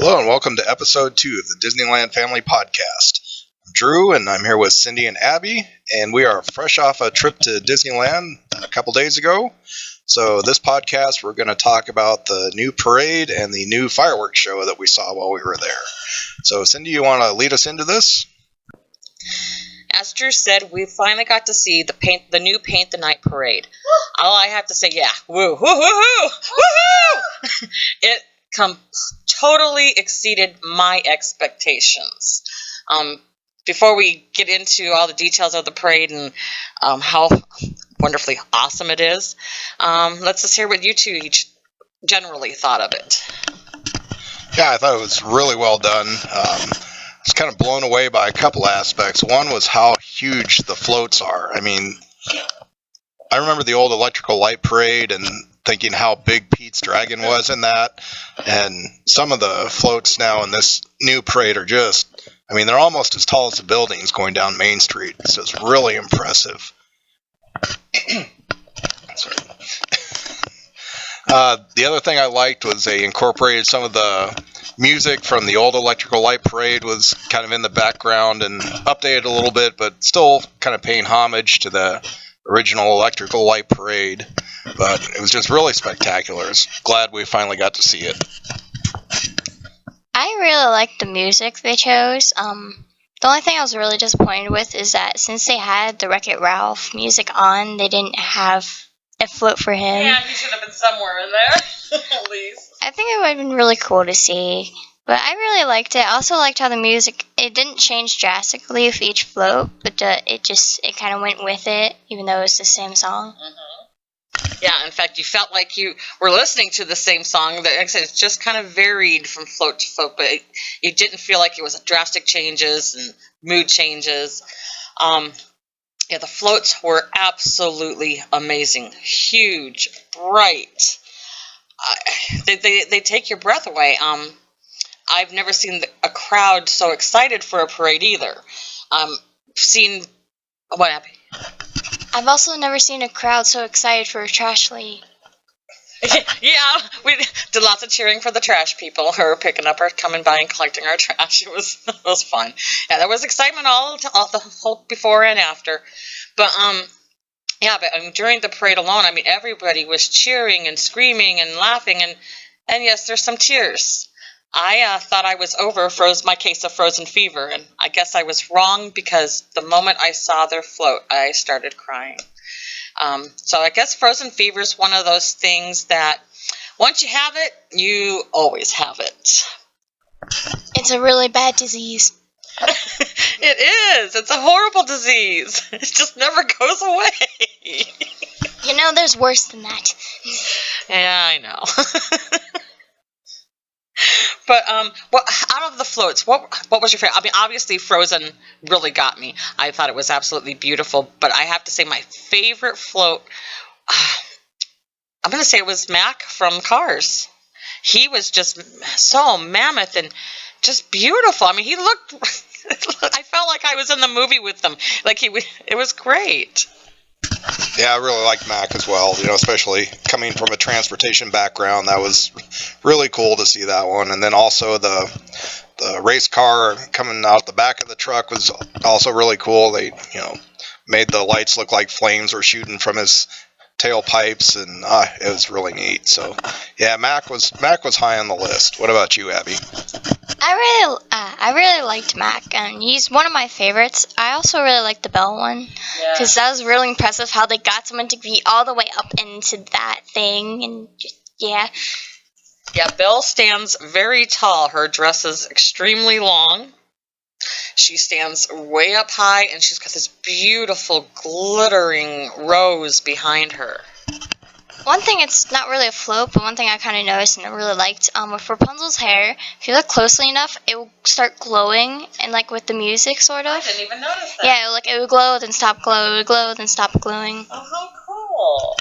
Hello and welcome to episode 2 of the Disneyland Family Podcast. I'm Drew and I'm here with Cindy and Abby, and we are fresh off a trip to Disneyland a couple days ago. So this podcast we're going to talk about the new parade and the new fireworks show that we saw while we were there. So Cindy, you want to lead us into this? As Drew said, we finally got to see the new Paint the Night parade. All I have to say, yeah, woo, woo, woo, woo, woohoo! It totally exceeded my expectations. Before we get into all the details of the parade and how wonderfully awesome it is, let's just hear what you two each generally thought of it. Yeah, I thought it was really well done. I was kind of blown away by a couple aspects. One was how huge the floats are. I mean, I remember the old electrical light parade and thinking how big Pete's Dragon was in that. And some of the floats now in this new parade are just, I mean, they're almost as tall as the buildings going down Main Street. So it's really impressive. Sorry. The other thing I liked was they incorporated some of the music from the old electrical light parade was kind of in the background and updated a little bit, but still kind of paying homage to the original electrical light parade. But it was just really spectacular. I was glad we finally got to see it. I really liked the music they chose. The only thing I was really disappointed with is that since they had the Wreck-It Ralph music on, they didn't have a float for him. Yeah, he should have been somewhere in there, at least. I think it would have been really cool to see. But I really liked it. I also liked how the music, it didn't change drastically with each float, but it kind of went with it, even though it was the same song. Mm-hmm. Yeah, in fact, you felt like you were listening to the same song. Like I said, it's just kind of varied from float to float, but you didn't feel like it was drastic changes and mood changes. Yeah, the floats were absolutely amazing. Huge, bright. They take your breath away. I've never seen a crowd so excited for a parade either. What happened? I've also never seen a crowd so excited for a trash lady. Yeah, we did lots of cheering for the trash people who were picking up or coming by and collecting our trash. It was fun. Yeah, there was excitement all the whole before and after. But during the parade alone, I mean, everybody was cheering and screaming and laughing, and yes, there's some tears. I thought I was over my case of frozen fever, and I guess I was wrong because the moment I saw their float, I started crying. So I guess frozen fever is one of those things that once you have it, you always have it. It's a really bad disease. It is. It's a horrible disease. It just never goes away. You know, there's worse than that. Yeah, I know. But out of the floats, what was your favorite? I mean, obviously Frozen really got me. I thought it was absolutely beautiful. But I have to say my favorite float, I'm going to say it was Mac from Cars. He was just so mammoth and just beautiful. I mean, he looked, I felt like I was in the movie with them. It was great. Yeah, I really liked Mac as well, especially coming from a transportation background. That was really cool to see that one. And then also the race car coming out the back of the truck was also really cool. They, made the lights look like flames were shooting from his tailpipes, and it was really neat. So, yeah, Mac was high on the list. What about you, Abby? I really liked Mac, and he's one of my favorites. I also really liked the Belle one, because that was really impressive how they got someone to be all the way up into that thing, and yeah. Yeah, Belle stands very tall. Her dress is extremely long. She stands way up high, and she's got this beautiful glittering rose behind her. One thing, it's not really a float, but one thing I kind of noticed and I really liked, with Rapunzel's hair, if you look closely enough, it will start glowing, and with the music, sort of. I didn't even notice that. Yeah, it would glow, then stop glow, it would glow, then stop glowing. Oh, how cool.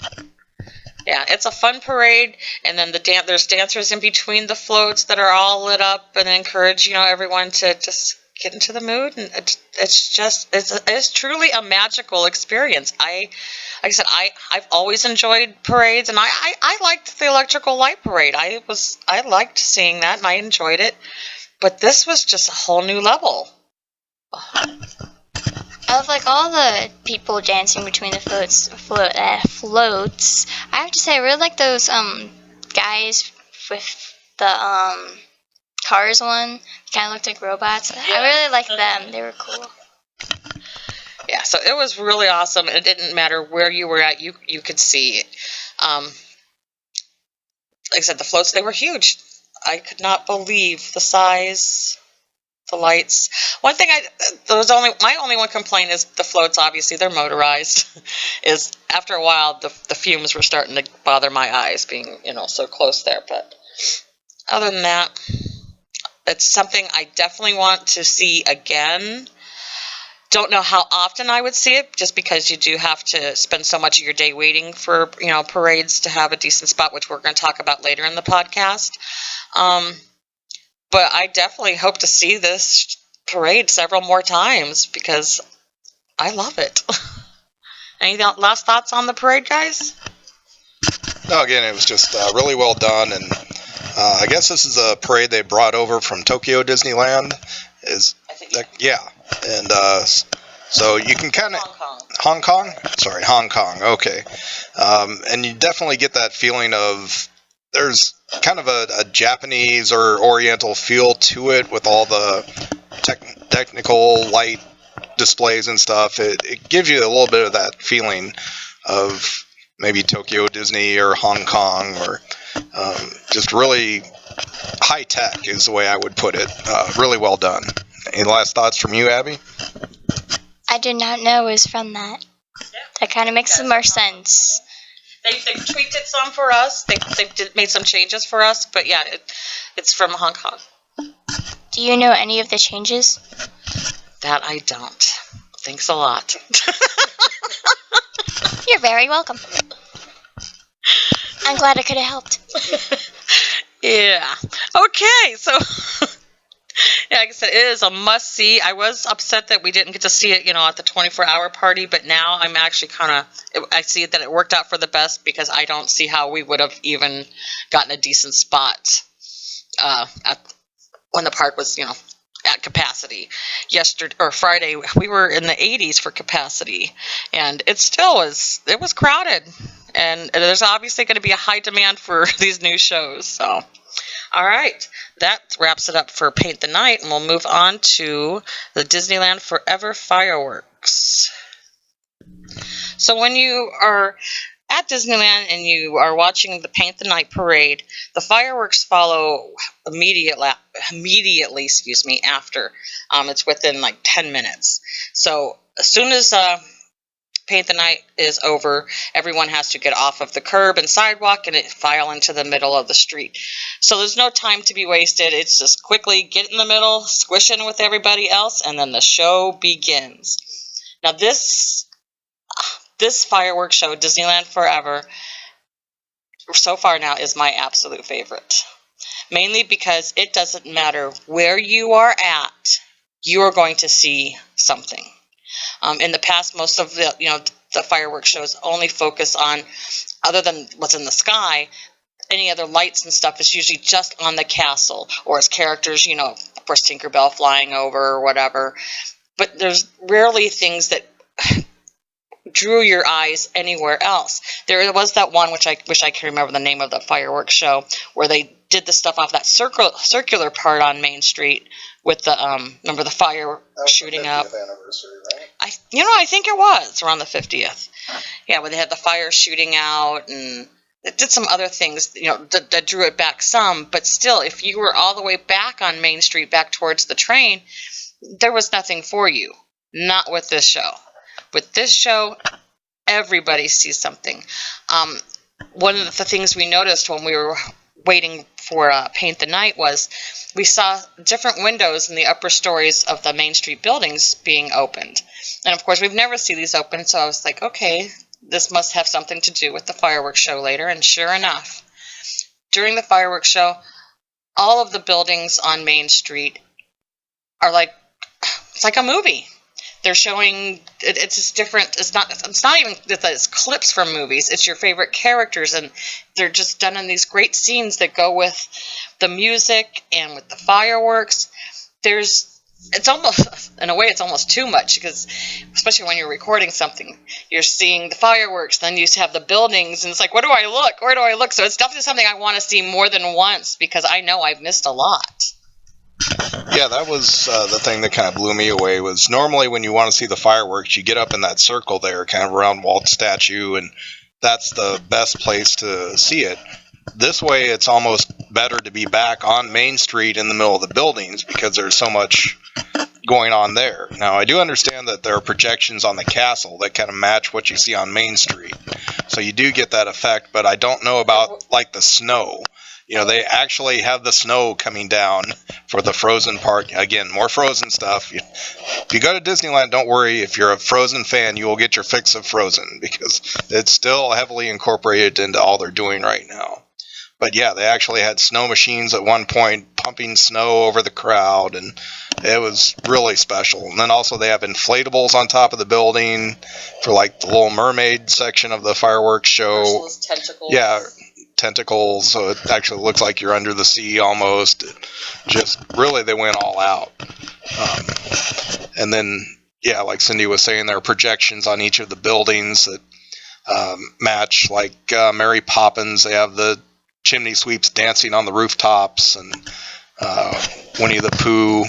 Yeah, it's a fun parade, and then there's dancers in between the floats that are all lit up and encourage, everyone to just get into the mood, and it's truly a magical experience. Like I said, I've always enjoyed parades, and I liked the electrical light parade. I liked seeing that, and I enjoyed it. But this was just a whole new level. Of like all the people dancing between the floats, I have to say I really like those guys with the Cars one. Kind of looked like robots. Yeah. I really liked them. They were cool. Yeah, so it was really awesome. It didn't matter where you were at, you could see it. Like I said, the floats, they were huge. I could not believe the size, the lights. One thing my only one complaint is the floats, obviously, they're motorized, is after a while, the fumes were starting to bother my eyes being, so close there. But other than that, it's something I definitely want to see again. Don't know how often I would see it, just because you do have to spend so much of your day waiting for, parades to have a decent spot, which we're going to talk about later in the podcast. But I definitely hope to see this parade several more times because I love it. Any last thoughts on the parade, guys? No, again, it was just really well done, and I guess this is a parade they brought over from Tokyo Disneyland. Yeah, and so you can kind of Hong Kong. Sorry, Hong Kong. Okay, and you definitely get that feeling of there's kind of a Japanese or Oriental feel to it with all the technical light displays and stuff. It gives you a little bit of that feeling of maybe Tokyo Disney or Hong Kong, or just really high tech is the way I would put it. Really well done. Any last thoughts from you, Abby? I did not know it was from that. Yeah. That kind of makes some more sense. They've tweaked it some for us. They've made some changes for us, but yeah, it's from Hong Kong. Do you know any of the changes? That I don't. Thanks a lot. You're very welcome. I'm glad I could have helped. Yeah. Okay, so yeah, like I said, it is a must-see. I was upset that we didn't get to see it, at the 24-hour party, but now I'm actually I see that it worked out for the best because I don't see how we would have even gotten a decent spot when the park was, at capacity. Friday, we were in the 80s for capacity, and it was crowded, and there's obviously going to be a high demand for these new shows, so... All right, that wraps it up for Paint the Night, and we'll move on to the Disneyland Forever fireworks. So when you are at Disneyland and you are watching the Paint the Night parade, the fireworks follow immediately after. It's within like 10 minutes. So as soon as Paint the Night is over, everyone has to get off of the curb and sidewalk and file into the middle of the street. So there's no time to be wasted. It's just quickly get in the middle, squish in with everybody else, and then the show begins. Now this fireworks show, Disneyland Forever, so far now is my absolute favorite. Mainly because it doesn't matter where you are at, you are going to see something. In the past, most of the fireworks shows only focus on, other than what's in the sky, any other lights and stuff is usually just on the castle, or as characters, of course, Tinkerbell flying over or whatever. But there's rarely things that drew your eyes anywhere else. There was that one, which I wish I could remember the name of the fireworks show, where they did the stuff off that circular part on Main Street with the remember the fire shooting up. Anniversary, right? I think it was around the 50th. Yeah, where they had the fire shooting out, and it did some other things, that drew it back some. But still, if you were all the way back on Main Street, back towards the train, there was nothing for you. Not with this show. With this show, everybody sees something. One of the things we noticed when we were waiting for Paint the Night was we saw different windows in the upper stories of the Main Street buildings being opened. And of course, we've never seen these open, so I was like, okay, this must have something to do with the fireworks show later. And sure enough, during the fireworks show, all of the buildings on Main Street are like it's like a movie. They're showing it's just different. It's not even that it's clips from movies. It's your favorite characters, and they're just done in these great scenes that go with the music and with the fireworks. It's almost, in a way, it's almost too much, because especially when you're recording something, you're seeing the fireworks, then you have the buildings, and it's like, where do I look? Where do I look? So it's definitely something I want to see more than once, because I know I've missed a lot. Yeah, that was the thing that kind of blew me away. Was normally when you want to see the fireworks, you get up in that circle there, kind of around Walt's statue, and that's the best place to see it. This way, it's almost better to be back on Main Street in the middle of the buildings, because there's so much going on there. Now, I do understand that there are projections on the castle that kind of match what you see on Main Street, so you do get that effect, but I don't know about, like, the snow. You know, they actually have the snow coming down for the Frozen part. Again, more Frozen stuff. If you go to Disneyland, don't worry. If you're a Frozen fan, you will get your fix of Frozen, because it's still heavily incorporated into all they're doing right now. But yeah, they actually had snow machines at one point pumping snow over the crowd, and it was really special. And then also they have inflatables on top of the building for, like, the Little Mermaid section of the fireworks show. Tentacles. Yeah, tentacles, so it actually looks like you're under the sea almost. Just really, they went all out. And then, yeah, like Cindy was saying, there are projections on each of the buildings that match, like Mary Poppins. They have the chimney sweeps dancing on the rooftops, and Winnie the Pooh,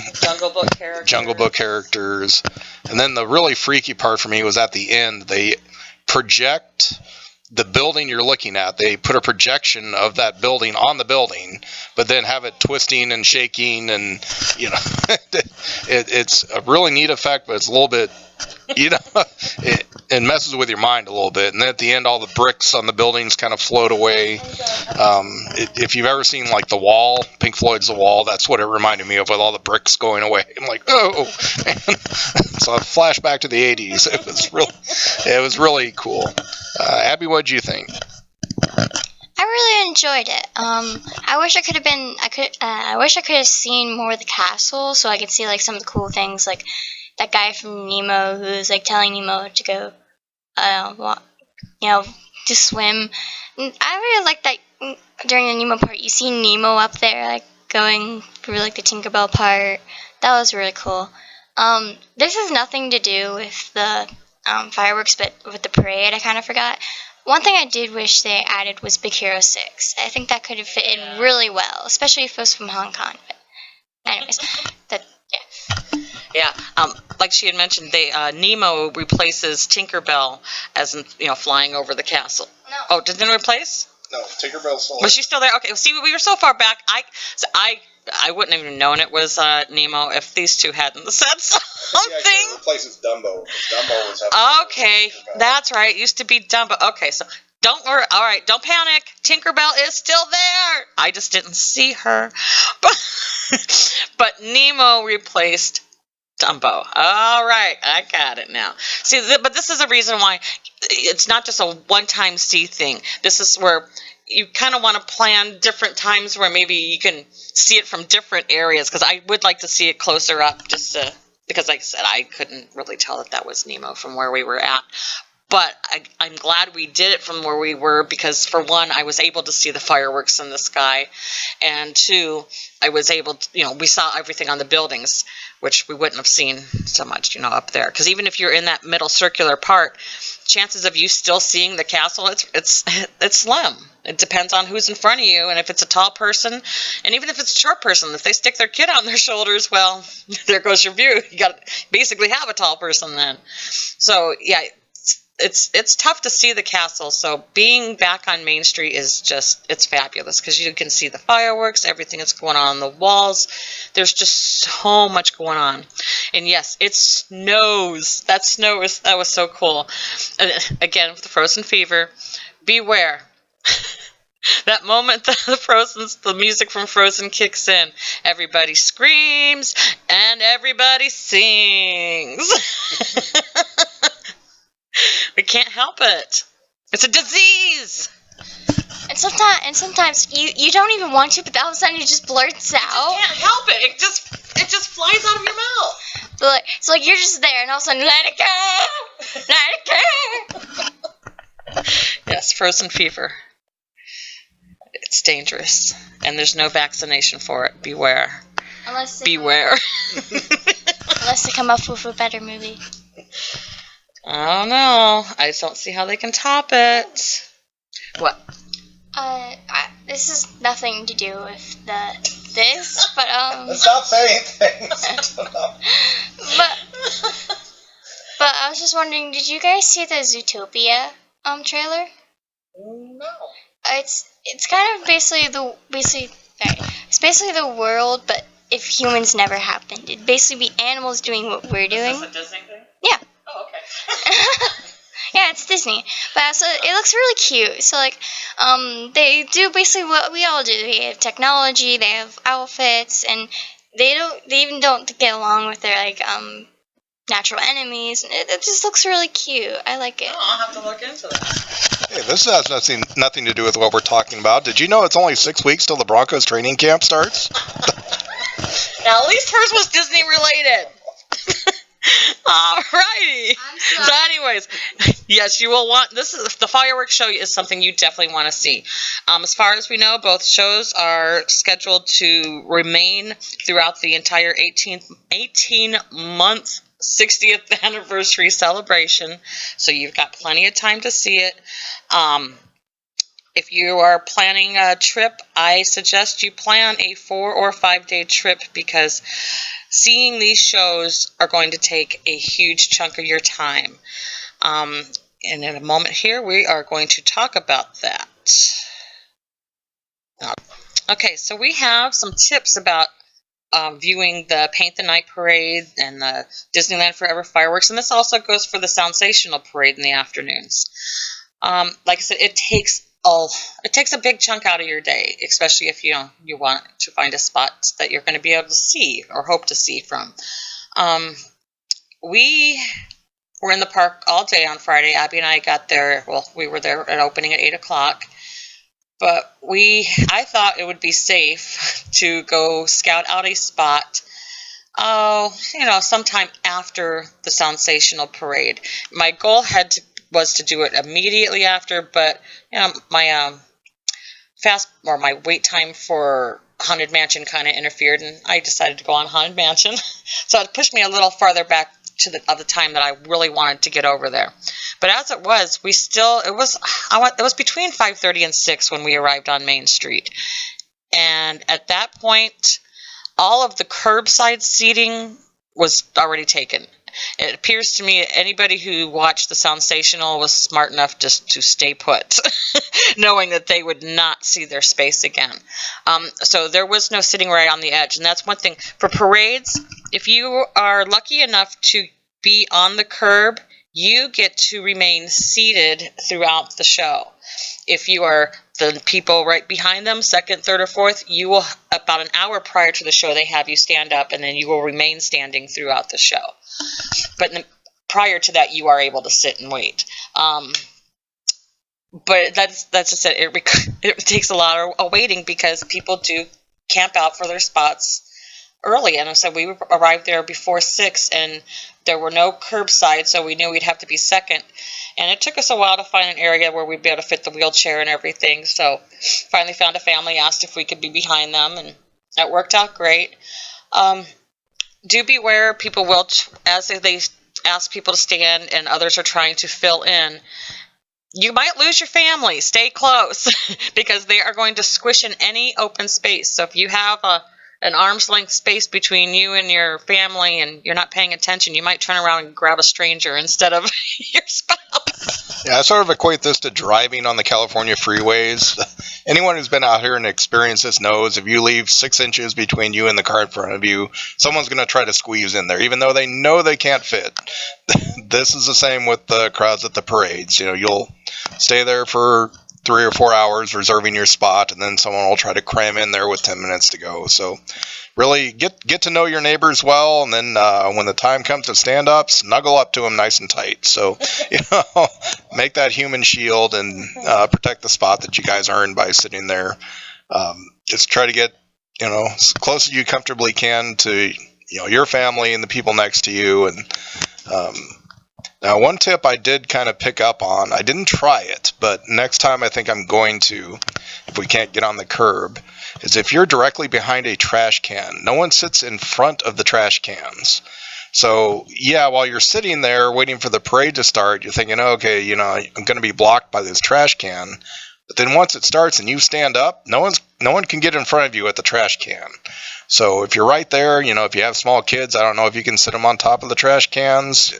Jungle Book characters. And then the really freaky part for me was at the end. They project the building you're looking at. They put a projection of that building on the building, but then have it twisting and shaking, and you know, it's a really neat effect, but it's a little bit, you know, it messes with your mind a little bit. And then at the end, all the bricks on the buildings kind of float away. If you've ever seen, like, The Wall, Pink Floyd's The Wall, that's what it reminded me of, with all the bricks going away. I'm like, oh, so a flashback to the 80s. It was really cool. Abby, what did you think? I really enjoyed it. I wish I could have seen more of the castle, so I could see, like, some of the cool things, like that guy from Nemo who's, like, telling Nemo to go, to swim. And I really like that during the Nemo part, you see Nemo up there, like, going through, like, the Tinkerbell part. That was really cool. This has nothing to do with the fireworks, but with the parade, I kind of forgot. One thing I did wish they added was Big Hero 6. I think that could have fit in really well, especially if it was from Hong Kong. But anyways, Yeah, like she had mentioned, Nemo replaces Tinkerbell as in, flying over the castle. No. Oh, didn't it replace? No, Tinkerbell's still there. Was she still there? Okay, see, we were so far back. I wouldn't have even known it was Nemo if these two hadn't said something. It replaces Dumbo. Dumbo was okay, that's right. It used to be Dumbo. Okay, so don't worry. All right, don't panic. Tinkerbell is still there. I just didn't see her. But Nemo replaced Dumbo. All right, I got it now. See, but this is a reason why it's not just a one-time see thing. This is where you kind of want to plan different times where maybe you can see it from different areas, because I would like to see it closer up, just because, like I said, I couldn't really tell that was Nemo from where we were at. But I'm glad we did it from where we were, because, for one, I was able to see the fireworks in the sky, and two, I was able to, we saw everything on the buildings, which we wouldn't have seen so much, up there. Because even if you're in that middle circular part, chances of you still seeing the castle, it's slim. It depends on who's in front of you, and if it's a tall person, and even if it's a short person, if they stick their kid on their shoulders, well, there goes your view. You got to basically have a tall person then. So, yeah, it's tough to see the castle, so being back on Main Street is it's fabulous, because you can see the fireworks, everything that's going on the walls. There's just so much going on. And yes, it snows. That was so cool. Again, with the Frozen fever, beware. That moment the music from Frozen kicks in, everybody screams and everybody sings. We can't help it. It's a disease. And sometimes you don't even want to, but all of a sudden it just blurts out. You can't help it. It just flies out of your mouth. It's like you're just there, and all of a sudden, let it go, let it go. Yes, frozen fever. It's dangerous, and there's no vaccination for it. Beware. Beware. Unless they come up with a better movie. I don't know. I just don't see how they can top it. What? This is nothing to do with this, but Let's not say anything. but I was just wondering, did you guys see the Zootopia trailer? No. It's kind of basically the world, but if humans never happened, it'd basically be animals doing what we're doing. Is this a Disney thing? Yeah. Oh, okay. Yeah, it's Disney, but so it looks really cute. So like, they do basically what we all do. They have technology, they have outfits, and they even don't get along with their like natural enemies. It just looks really cute. I like it. Oh, I'll have to look into that. Hey, this has nothing to do with what we're talking about. Did you know it's only 6 weeks till the Broncos training camp starts? Now, at least hers was Disney related. Alrighty. So, anyways, yes, you will want this. The fireworks show is something you definitely want to see. As far as we know, both shows are scheduled to remain throughout the entire 18-month 60th anniversary celebration. So you've got plenty of time to see it. If you are planning a trip, I suggest you plan a 4 or 5 day trip, because seeing these shows are going to take a huge chunk of your time. And in a moment here, we are going to talk about that. Okay, so we have some tips about viewing the Paint the Night Parade and the Disneyland Forever fireworks, and this also goes for the Sensational Parade in the afternoons. Like I said, it takes a big chunk out of your day, especially if you want to find a spot that you're going to be able to see or hope to see from. We were in the park all day on Friday. Abby and I got there. Well, we were there at opening at 8 o'clock. But I thought it would be safe to go scout out a spot, sometime after the Sensational Parade. My goal was to do it immediately after, but my my wait time for Haunted Mansion kind of interfered, and I decided to go on Haunted Mansion. So it pushed me a little farther back to the time that I really wanted to get over there. But as it was, it was between 5:30 and 6 when we arrived on Main Street. And at that point, all of the curbside seating was already taken. It appears to me anybody who watched the Sensational was smart enough just to stay put, knowing that they would not see their space again. So there was no sitting right on the edge. And that's one thing. For parades, if you are lucky enough to be on the curb, you get to remain seated throughout the show. If you are the people right behind them, second, third, or fourth, you will, about an hour prior to the show, they have you stand up, and then you will remain standing throughout the show. But prior to that, you are able to sit and wait. But that's just it. It takes a lot of waiting, because people do camp out for their spots early. And so we arrived there before 6, and there were no curbside, so we knew we'd have to be second. And it took us a while to find an area where we'd be able to fit the wheelchair and everything. So finally found a family, asked if we could be behind them, and that worked out great. Do beware, people will, as they ask people to stand and others are trying to fill in, you might lose your family. Stay close, because they are going to squish in any open space. So if you have an arm's length space between you and your family and you're not paying attention, you might turn around and grab a stranger instead of your spouse. Yeah, I sort of equate this to driving on the California freeways. Anyone who's been out here and experienced this knows if you leave 6 inches between you and the car in front of you, someone's going to try to squeeze in there, even though they know they can't fit. This is the same with the crowds at the parades. You'll stay there for 3 or 4 hours reserving your spot, and then someone will try to cram in there with 10 minutes to go. So really get to know your neighbors well, and then when the time comes to stand up, snuggle up to them nice and tight. So make that human shield and protect the spot that you guys earned by sitting there. Just try to get as close as you comfortably can to your family and the people next to you. And now, one tip I did kind of pick up on, I didn't try it, but next time I think I'm going to, if we can't get on the curb, is if you're directly behind a trash can, no one sits in front of the trash cans. So, yeah, while you're sitting there waiting for the parade to start, you're thinking, okay, I'm going to be blocked by this trash can. But then once it starts and you stand up, no one can get in front of you at the trash can. So if you're right there, if you have small kids, I don't know if you can sit them on top of the trash cans.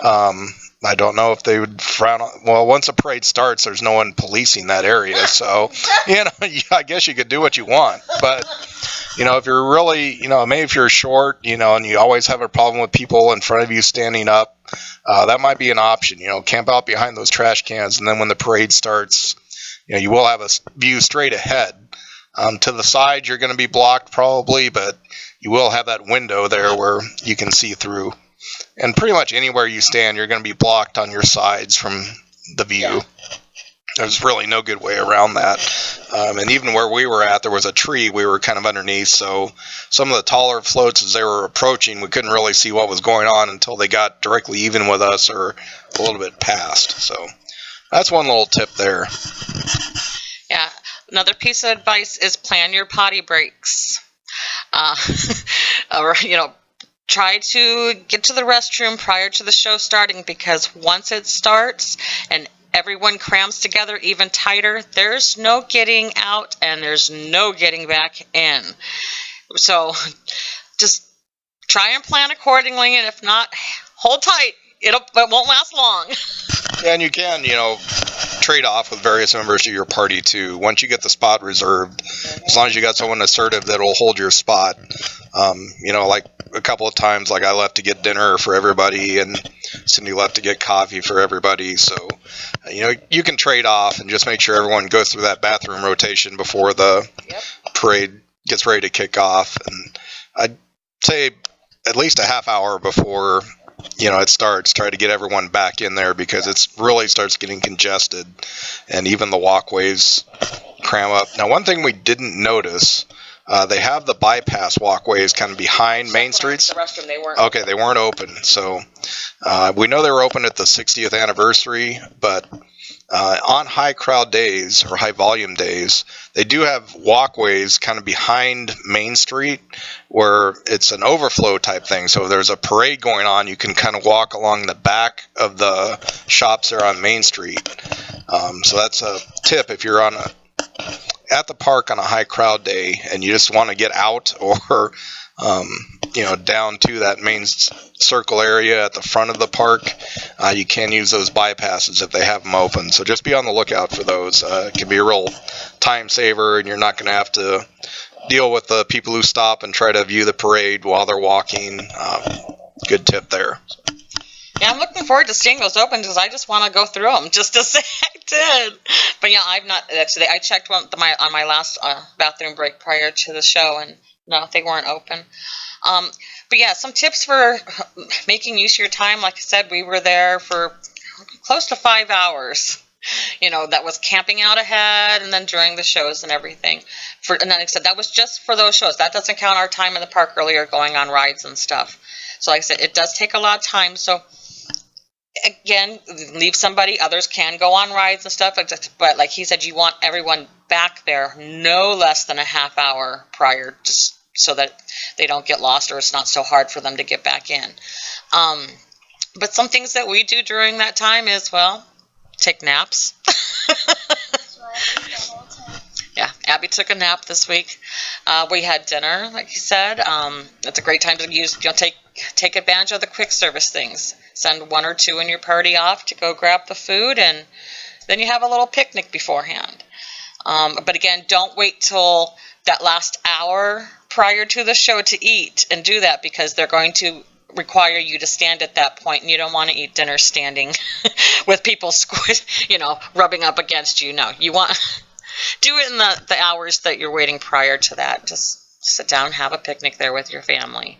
I don't know if they would frown on. Well, once a parade starts, there's no one policing that area. So, I guess you could do what you want. But, if you're really, maybe if you're short, and you always have a problem with people in front of you standing up, that might be an option. Camp out behind those trash cans. And then when the parade starts, you will have a view straight ahead. To the side, you're going to be blocked probably, but you will have that window there where you can see through. And pretty much anywhere you stand, you're going to be blocked on your sides from the view. Yeah. There's really no good way around that. And even where we were at, there was a tree we were kind of underneath. So some of the taller floats, as they were approaching, we couldn't really see what was going on until they got directly even with us or a little bit past. So that's one little tip there. Yeah. Another piece of advice is plan your potty breaks. Or, try to get to the restroom prior to the show starting, because once it starts and everyone crams together even tighter, there's no getting out and there's no getting back in. So just try and plan accordingly, and if not, hold tight. It won't last long. Yeah, and you can, trade off with various members of your party too. Once you get the spot reserved, as long as you got someone assertive that'll hold your spot. Like a couple of times, like I left to get dinner for everybody, and Cindy left to get coffee for everybody. So, you can trade off and just make sure everyone goes through that bathroom rotation before the parade gets ready to kick off. And I'd say at least a half hour before it starts, try to get everyone back in there, because it really starts getting congested and even the walkways cram up. Now, one thing we didn't notice, they have the bypass walkways kind of behind main streets. The restroom, they weren't. Okay, they weren't open. So we know they were open at the 60th anniversary, but on high crowd days or high volume days, they do have walkways kind of behind Main Street where it's an overflow type thing. So if there's a parade going on, you can kind of walk along the back of the shops there on Main Street. So that's a tip if you're at the park on a high crowd day and you just want to get out or down to that main circle area at the front of the park, you can use those bypasses if they have them open. So just be on the lookout for those. It can be a real time saver, and you're not going to have to deal with the people who stop and try to view the parade while they're walking. Good tip there. Yeah, I'm looking forward to seeing those open, because I just want to go through them just to say I did. But yeah, I've not actually. I checked on my last bathroom break prior to the show, and no, they weren't open. But yeah, some tips for making use of your time. Like I said, we were there for close to 5 hours. That was camping out ahead and then during the shows and everything. And then like I said, that was just for those shows. That doesn't count our time in the park earlier going on rides and stuff. So like I said, it does take a lot of time. So again, leave somebody. Others can go on rides and stuff. But like he said, you want everyone back there no less than a half hour prior, just so that they don't get lost or it's not so hard for them to get back in. But some things that we do during that time is, take naps. Yeah, Abby took a nap this week. We had dinner, like you said. It's a great time to use, take advantage of the quick service things. Send one or two in your party off to go grab the food, and then you have a little picnic beforehand. But again, don't wait till that last hour prior to the show to eat and do that, because they're going to require you to stand at that point, and you don't want to eat dinner standing with people rubbing up against you. No, you want do it in the hours that you're waiting prior to that. Just sit down, have a picnic there with your family.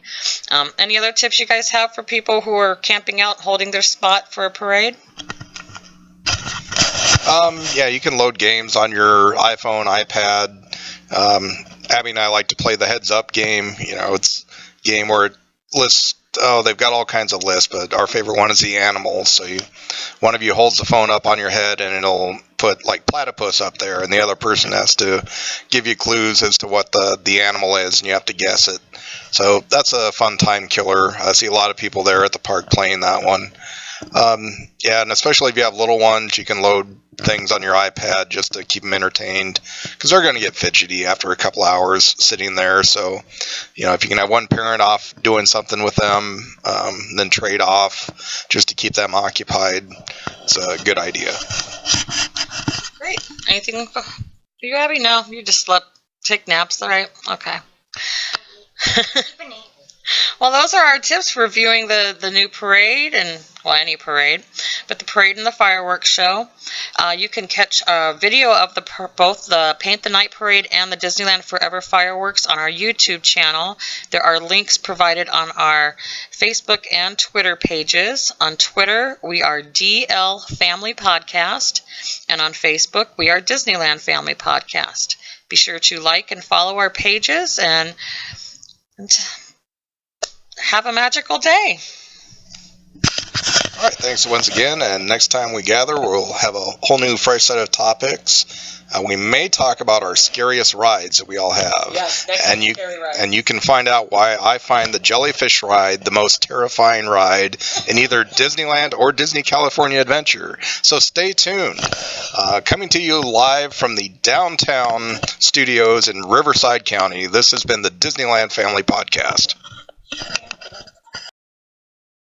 Any other tips you guys have for people who are camping out, holding their spot for a parade? Yeah, you can load games on your iPhone, iPad. Abby and I like to play the Heads Up game. It's a game where lists. Oh, they've got all kinds of lists, but our favorite one is the animals. So one of you holds the phone up on your head, and it'll put like platypus up there, and the other person has to give you clues as to what the animal is, and you have to guess it. So that's a fun time killer. I see a lot of people there at the park playing that one. Yeah, and especially if you have little ones, you can load things on your iPad just to keep them entertained, because they're going to get fidgety after a couple hours sitting there. So, if you can have one parent off doing something with them, then trade off just to keep them occupied, it's a good idea. Great. Anything? Are you happy? No, you just slept. Take naps, all right? Okay. Well, those are our tips for viewing the new parade, and, well, any parade, but the parade and the fireworks show. You can catch a video of both the Paint the Night Parade and the Disneyland Forever fireworks on our YouTube channel. There are links provided on our Facebook and Twitter pages. On Twitter, we are DL Family Podcast, and on Facebook, we are Disneyland Family Podcast. Be sure to like and follow our pages, and have a magical day. All right, thanks once again, and next time we gather, we'll have a whole new fresh set of topics. We may talk about our scariest rides that we all have. Yes, scary ride. And you can find out why I find the jellyfish ride the most terrifying ride in either Disneyland or Disney California Adventure. So stay tuned. Coming to you live from the downtown studios in Riverside County, this has been the Disneyland Family Podcast.